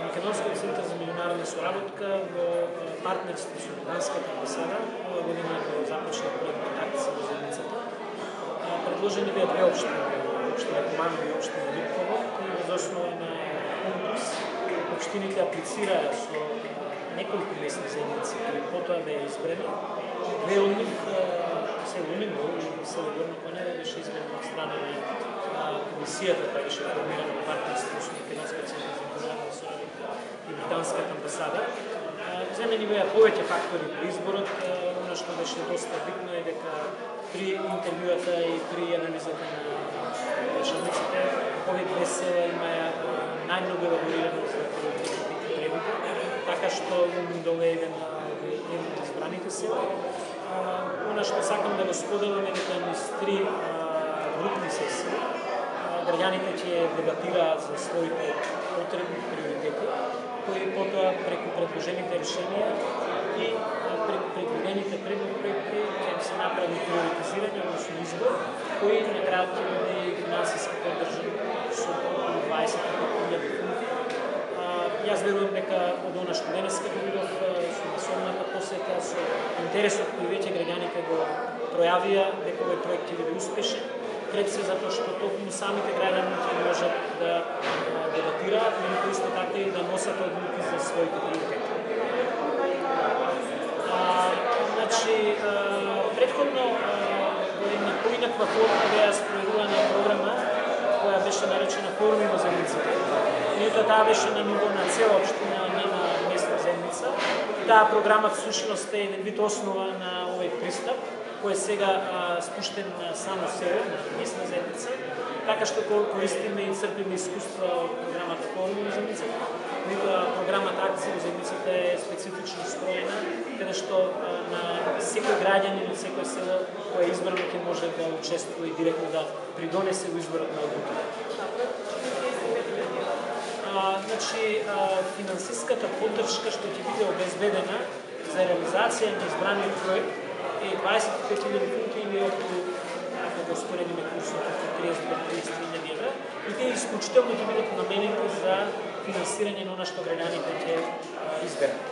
Македонскиот центар за меѓународна соработка во партнерство со Германската амбасада ова година го започна проектот акција во заедницата. Предложени беа две општини, општина Куманово и општина Липково, и во основа на конкурс општините аплицираа со неколку местни заедници, кои потоа беа избрани. Две од нив, село Умингол и село Горно Конево, беше избрано од страна на комисијата која беше формирана во партнерство со Македонскиот центар за меѓународна соработка и британската амбасада. Земени беа повеќе фактори при изборот. Она што беше доста битно е дека при интервјуата и при анализата на жртвите, овие две села имаја најмногу елаборирано за потребите, така што Умингол е еден од избраните села. Она што сакам да го споделам е дека низ три групни сесии граѓаните ќе дебатираат за своите потребни приоритети, кои потоа преку предложените решенија и предвидените проекти ќе им се направи приоритизирање, односно избор, кои на крајот ќе биде и финансиски поддржан со околу 25.000 фунти. Јас верувам дека од она што денеска го видов со масовната посета, со интересот кој веќе граѓаните го пројавија, дека овој проект ќе биде успешен, пред се затоа што токму самите граѓани ќе можат да дебатираат, но исто така и да носат одлуки за своите приоритети. Значи, претходно во една поинаква форма беа спроведувана програма која беше наречена Форуми во заедницата. Меѓутоа таа беше на ниво на цела општина, не на местна заедница. Таа програма всушност е еден вид основа на овој пристап, кој е сега спуштен на само село, на местна заедница, така што користиме и црпиме искуства од програмата Форуми во заедницата. Програмата Акција во заедницата е специфично строена, каде што на секој граѓанин од секој село кој е избрано ќе може да учествува и директно да придонесе во изборот на одлуките. Значи, финансиската поддршка што ќе биде обезбедена за реализација на избраниот проект е 25.000 фунти или околу, ако го споредиме курсот, околу 30-33.000 евра, и тие исклучително ќе бидат наменети за финансирање на она што граѓаните ќе изберат.